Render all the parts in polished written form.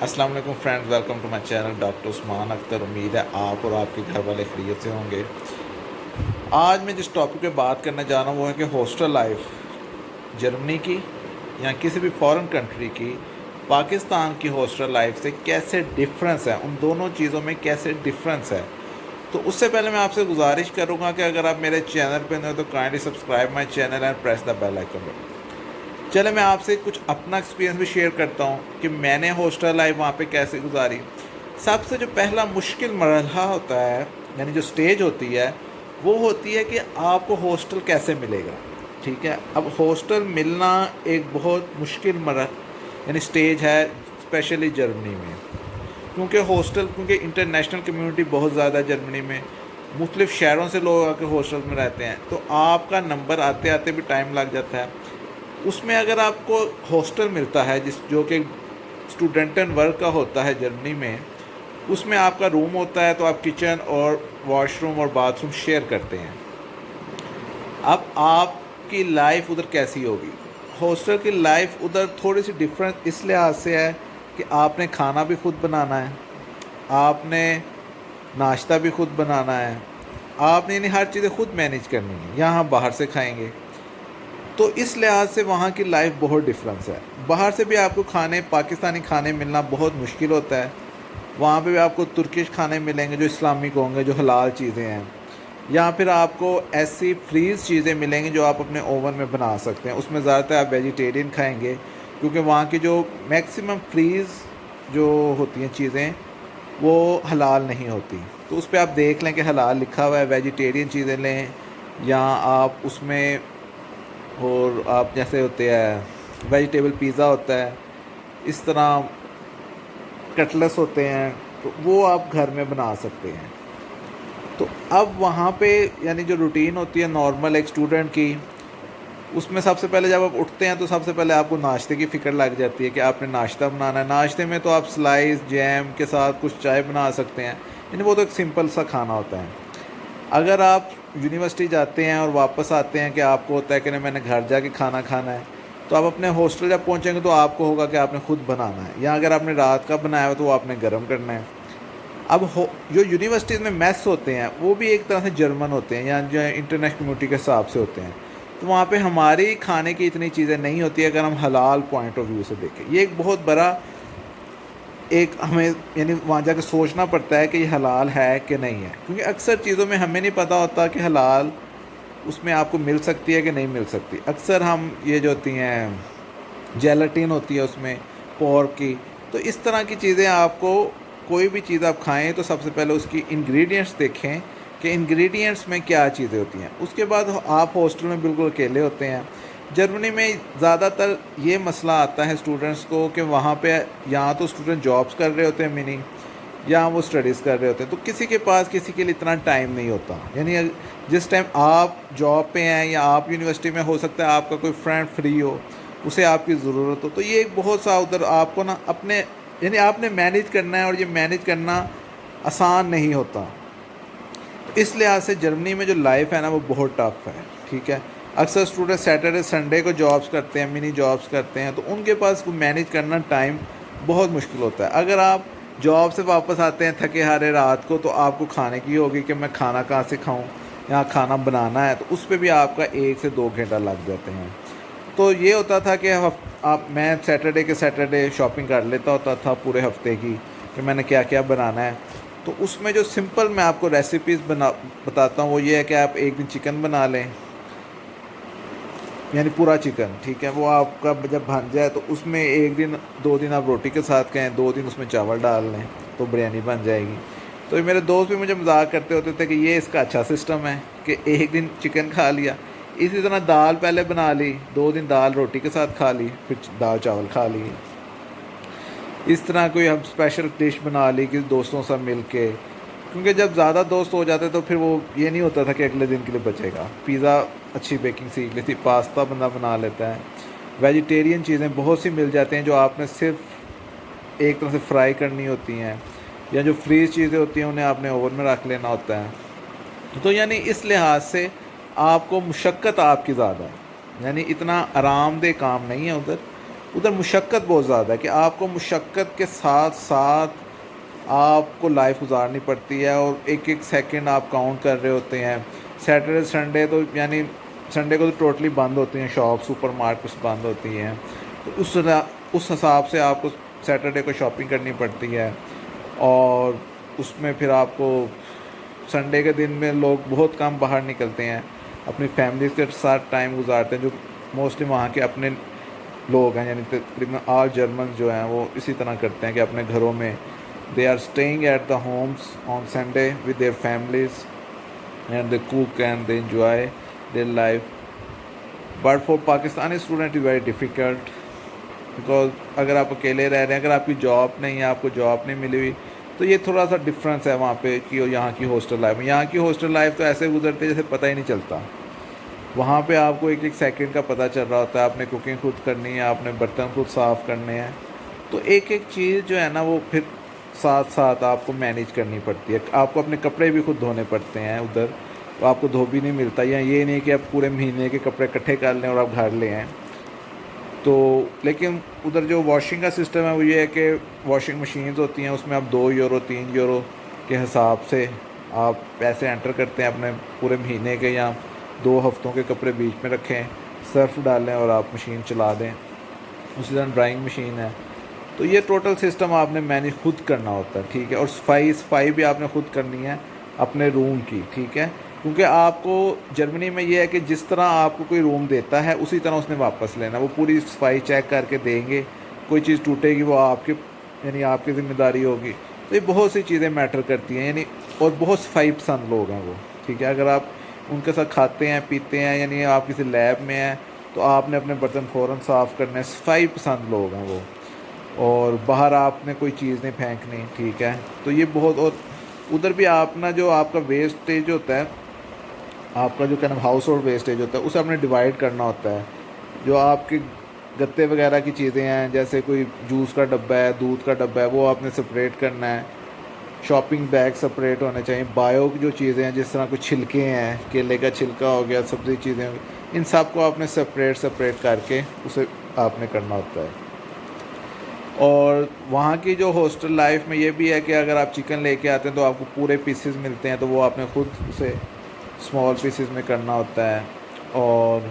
अस्सलाम वालेकुम friends, welcome to my channel doctor Usman Akhtar. उम्मीद है आप और आपके घर वाले खैरियत से होंगे। आज मैं जिस टॉपिक पे बात करने जा रहा हूँ वो है कि हॉस्टल लाइफ जर्मनी की या किसी भी फॉरेन कंट्री की पाकिस्तान की हॉस्टल लाइफ से कैसे डिफरेंस है, उन दोनों चीज़ों में कैसे डिफरेंस है। तो उससे पहले मैं आपसे गुजारिश करूँगा कि अगर आप मेरे चैनल पर नए हो तो kindly subscribe my channel and press the bell icon. चले मैं आपसे कुछ अपना एक्सपीरियंस भी शेयर करता हूँ कि मैंने हॉस्टल लाइफ वहाँ पे कैसे गुजारी। सबसे जो पहला मुश्किल मरहला होता है, यानी जो स्टेज होती है, वो होती है कि आपको हॉस्टल कैसे मिलेगा। ठीक है, अब हॉस्टल मिलना एक बहुत मुश्किल यानी स्टेज है, स्पेशली जर्मनी में, क्योंकि इंटरनेशनल कम्युनिटी बहुत ज़्यादा है जर्मनी में। मुख्तलिफ़ शहरों से लोग आके हॉस्टल में रहते हैं, तो आपका नंबर आते आते भी टाइम लग जाता है। उसमें अगर आपको हॉस्टल मिलता है जो कि स्टूडेंट एंड वर्क का होता है जर्मनी में, उसमें आपका रूम होता है, तो आप किचन और वॉशरूम और बाथरूम शेयर करते हैं। अब आपकी लाइफ उधर कैसी होगी? हॉस्टल की लाइफ उधर थोड़ी सी डिफरेंट इस लिहाज से है कि आपने खाना भी खुद बनाना है, आपने नाश्ता भी खुद बनाना है, आपने यानी हर चीज़ें खुद मैनेज करनी है। यहाँ बाहर से खाएंगे, तो इस लिहाज से वहाँ की लाइफ बहुत डिफरेंस है। बाहर से भी आपको पाकिस्तानी खाने मिलना बहुत मुश्किल होता है। वहाँ पे भी आपको तुर्किश खाने मिलेंगे जो इस्लामिक होंगे, जो हलाल चीज़ें हैं, या फिर आपको ऐसी फ्रीज़ चीज़ें मिलेंगी जो आप अपने ओवन में बना सकते हैं। उसमें ज़्यादातर आप वेजिटेरियन खाएंगे, क्योंकि वहाँ की जो मैक्सिमम फ्रीज़ जो होती हैं चीज़ें वो हलाल नहीं होती। तो उस पर आप देख लें कि हलाल लिखा हुआ है, वेजिटेरियन चीज़ें लें, या आप उसमें, और आप जैसे होते हैं वेजिटेबल पिज़्ज़ा होता है, इस तरह कटलेट्स होते हैं, तो वो आप घर में बना सकते हैं। तो अब वहाँ पे यानी जो रूटीन होती है नॉर्मल एक स्टूडेंट की, उसमें सबसे पहले जब आप उठते हैं तो सबसे पहले आपको नाश्ते की फ़िक्र लग जाती है कि आपने नाश्ता बनाना है। नाश्ते में तो आप स्लाइस जैम के साथ कुछ चाय बना सकते हैं, यानी वो तो एक सिंपल सा खाना होता है। अगर आप यूनिवर्सिटी जाते हैं और वापस आते हैं कि आपको होता है कि नहीं मैंने घर जाके खाना खाना है, तो आप अपने हॉस्टल जब पहुंचेंगे तो आपको होगा कि आपने खुद बनाना है, या अगर आपने रात का बनाया हो तो वो आपने गर्म करना है। अब जो यूनिवर्सिटीज़ में मेस होते हैं वो भी एक तरह से जर्मन होते हैं, या जो इंटरनेशनल कम्युनिटी के हिसाब से होते हैं, तो वहाँ पे हमारी खाने की इतनी चीज़ें नहीं होती अगर हम हलाल पॉइंट ऑफ व्यू से देखें। ये एक बहुत बड़ा हमें यानी वहाँ जाकर सोचना पड़ता है कि ये हलाल है कि नहीं है, क्योंकि अक्सर चीज़ों में हमें नहीं पता होता कि हलाल उसमें आपको मिल सकती है कि नहीं मिल सकती। अक्सर हम ये जो होती हैं जेलेटिन होती है उसमें पोर्क की, तो इस तरह की चीज़ें आपको, कोई भी चीज़ आप खाएं तो सबसे पहले उसकी इंग्रेडिएंट्स देखें कि इंग्रेडिएंट्स में क्या चीज़ें होती हैं। उसके बाद आप हॉस्टल में बिल्कुल अकेले होते हैं। जर्मनी में ज़्यादातर ये मसला आता है स्टूडेंट्स को कि वहाँ पे यहाँ तो स्टूडेंट जॉब्स कर रहे होते हैं मिनी, या वो स्टडीज़ कर रहे होते हैं, तो किसी के पास किसी के लिए इतना टाइम नहीं होता। यानी जिस टाइम आप जॉब पे हैं या आप यूनिवर्सिटी में, हो सकता है आपका कोई फ्रेंड फ्री हो, उसे आपकी ज़रूरत हो, तो ये एक बहुत सा उधर आपको ना अपने यानी आपने मैनेज करना है, और ये मैनेज करना आसान नहीं होता। इस लिहाज से जर्मनी में जो लाइफ है ना वो बहुत टफ है। ठीक है, अक्सर स्टूडेंट सैटरडे संडे को जॉब्स करते हैं, मिनी जॉब्स करते हैं, तो उनके पास मैनेज करना टाइम बहुत मुश्किल होता है। अगर आप जॉब से वापस आते हैं थके हारे रात को, तो आपको खाने की होगी कि मैं खाना कहाँ से खाऊं, यहाँ खाना बनाना है, तो उस पर भी आपका 1 से 2 घंटा लग जाते हैं। तो ये होता था कि मैं सैटरडे के सैटरडे शॉपिंग कर लेता होता था पूरे हफ्ते की कि मैंने क्या क्या बनाना है। तो उसमें जो सिंपल मैं आपको रेसिपीज़ बताता हूँ वो ये है कि आप एक दिन चिकन बना लें, यानी पूरा चिकन। ठीक है, वो आपका जब बन जाए तो उसमें 1 दिन 2 दिन आप रोटी के साथ खाएं, 2 दिन उसमें चावल डाल लें, तो बिरयानी बन जाएगी। तो मेरे दोस्त भी मुझे मजाक करते होते थे कि ये इसका अच्छा सिस्टम है कि 1 दिन चिकन खा लिया। इसी तरह दाल पहले बना ली, 2 दिन दाल रोटी के साथ खा ली, फिर दाल चावल खा ली। इस तरह कोई हम स्पेशल डिश बना ली कि दोस्तों से मिल के, क्योंकि जब ज़्यादा दोस्त हो जाते तो फिर वो ये नहीं होता था कि अगले दिन के लिए बचेगा। पिज़्ज़ा अच्छी बेकिंग सीख ली थी, पास्ता बंदा बना लेता है, वेजिटेरियन चीज़ें बहुत सी मिल जाती हैं जो आपने सिर्फ एक तरह से फ्राई करनी होती हैं, या जो फ्रीज चीज़ें होती हैं उन्हें आपने ओवन में रख लेना होता है। तो यानी इस लिहाज से आपको मुशक्क़त आपकी ज़्यादा है, यानी इतना आरामदेह काम नहीं है उधर। ادھر مشقت بہت زیادہ ہے کہ آپ کو مشقت کے ساتھ ساتھ آپ کو لائف گزارنی پڑتی ہے، اور ایک ایک سیکنڈ آپ کاؤنٹ کر رہے ہوتے ہیں۔ سیٹرڈے سنڈے تو یعنی سنڈے کو تو ٹوٹلی بند ہوتی ہیں شاپ، سپر مارکیٹس بند ہوتی ہیں، تو اس حساب سے آپ کو سیٹرڈے کو شاپنگ کرنی پڑتی ہے، اور اس میں پھر آپ کو سنڈے کے دن میں لوگ بہت کم باہر نکلتے ہیں، اپنی فیملیز کے ساتھ ٹائم گزارتے ہیں، جو موسٹلی وہاں کے اپنے لوگ ہیں، یعنی تقریباً آل جرمنز جو ہیں وہ اسی طرح کرتے ہیں کہ اپنے گھروں میں they are staying at the homes on Sunday with their families, and they cook and they enjoy their life. But for Pakistani student it's very difficult, because اگر آپ اکیلے رہ رہے ہیں، اگر آپ کی جاب نہیں ہے، آپ کو جاب نہیں ملی ہوئی، تو یہ تھوڑا سا ڈفرینس ہے وہاں پہ کہ یہاں کی ہاسٹل لائف میں۔ یہاں کی ہاسٹل لائف تو ایسے گزرتی ہے جیسے پتہ ہی نہیں چلتا، وہاں پہ آپ کو ایک ایک سیکنڈ کا پتہ چل رہا ہوتا ہے، آپ نے کوکنگ خود کرنی ہے، آپ نے برتن خود صاف کرنے ہیں، تو ایک ایک چیز جو ہے نا وہ پھر ساتھ ساتھ آپ کو مینیج کرنی پڑتی ہے۔ آپ کو اپنے کپڑے بھی خود دھونے پڑتے ہیں ادھر، تو آپ کو دھوبی نہیں ملتا، یا یہ نہیں کہ آپ پورے مہینے کے کپڑے اکٹھے کر لیں اور آپ گھر لے آئیں۔ تو لیکن ادھر جو واشنگ کا سسٹم ہے وہ یہ ہے کہ واشنگ مشینز ہوتی ہیں، اس میں آپ 2 یورو 3 یورو کے حساب سے آپ پیسے انٹر کرتے ہیں اپنے پورے مہینے کے، یا 2 ہفتوں کے کپڑے بیچ میں رکھیں، سرف ڈالیں اور آپ مشین چلا دیں۔ اسی طرح ڈرائنگ مشین ہے، تو یہ ٹوٹل سسٹم آپ نے مینیج خود کرنا ہوتا ہے، ٹھیک ہے۔ اور صفائی بھی آپ نے خود کرنی ہے اپنے روم کی، ٹھیک ہے، کیونکہ آپ کو جرمنی میں یہ ہے کہ جس طرح آپ کو کوئی روم دیتا ہے اسی طرح اس نے واپس لینا، وہ پوری صفائی چیک کر کے دیں گے، کوئی چیز ٹوٹے گی وہ آپ کے یعنی آپ کی ذمہ داری ہوگی۔ تو یہ بہت سی چیزیں میٹر کرتی ہیں، یعنی اور بہت صفائی پسند لوگ ہیں وہ، ٹھیک ہے۔ اگر آپ ان کے ساتھ کھاتے ہیں پیتے ہیں، یعنی آپ کسی لیب میں ہیں، تو آپ نے اپنے برتن فوراً صاف کرنے، صفائی پسند لوگ ہیں وہ، اور باہر آپ نے کوئی چیز نہیں پھینکنی، ٹھیک ہے۔ تو یہ بہت، اور ادھر بھی آپ نا جو آپ کا ویسٹیج ہوتا ہے، آپ کا جو ہاؤس ہولڈ ویسٹیج ہوتا ہے اسے آپ نے ڈیوائڈ کرنا ہوتا ہے۔ جو آپ کے گتے وغیرہ کی چیزیں ہیں، جیسے کوئی جوس کا ڈبہ ہے، دودھ کا ڈبہ ہے، وہ آپ نے سپریٹ کرنا ہے۔ شاپنگ بیگ سپریٹ ہونے چاہیے۔ بایو کی جو چیزیں ہیں، جس طرح کوئی چھلکے ہیں، کیلے کا چھلکا ہو گیا، سبزی چیزیں ہو گئی، ان سب کو آپ نے سپریٹ کر کے اسے آپ نے کرنا ہوتا ہے۔ اور وہاں کی جو ہاسٹل لائف میں یہ بھی ہے کہ اگر آپ چکن لے کے آتے ہیں تو آپ کو پورے پیسز ملتے ہیں، تو وہ آپ نے خود اسے اسمال پیسز میں کرنا ہوتا ہے۔ اور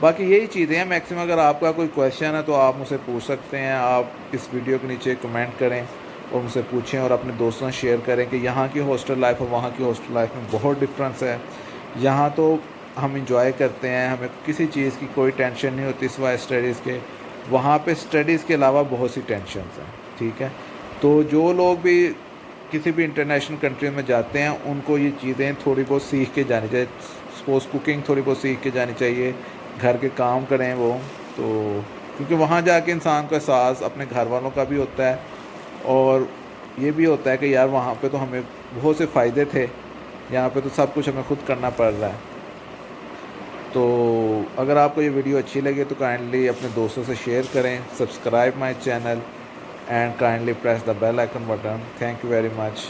باقی یہی چیزیں ہیں میکسیمم۔ اگر آپ کا کوئی کویشچن ہے تو آپ مجھ سے پوچھ سکتے ہیں، آپ اس ویڈیو کے نیچے کمنٹ کریں اور مجھ سے پوچھیں، اور اپنے دوستوں سے شیئر کریں کہ یہاں کی ہاسٹل لائف اور وہاں کی ہاسٹل لائف میں بہت ڈفرینس ہے۔ یہاں تو ہم انجوائے کرتے ہیں، ہمیں کسی چیز کی کوئی ٹینشن نہیں ہوتی سوائے اسٹڈیز کے۔ وہاں پہ اسٹڈیز کے علاوہ بہت سی ٹینشنز ہیں، ٹھیک ہے۔ تو جو لوگ بھی کسی بھی انٹرنیشنل کنٹری میں جاتے ہیں ان کو یہ چیزیں تھوڑی بہت سیکھ کے جانی چاہیے۔ سپوز کوکنگ تھوڑی بہت سیکھ کے جانی چاہیے، گھر کے کام کریں وہ، تو کیونکہ وہاں جا کے انسان کا احساس اپنے گھر والوں کا بھی ہوتا ہے، اور یہ بھی ہوتا ہے کہ یار وہاں پہ تو ہمیں بہت سے فائدے تھے، یہاں پہ تو سب کچھ ہمیں خود کرنا پڑ رہا ہے۔ تو اگر آپ کو یہ ویڈیو اچھی لگے تو کائنڈلی اپنے دوستوں سے شیئر کریں، subscribe my channel and kindly press the bell icon button. Thank you very much.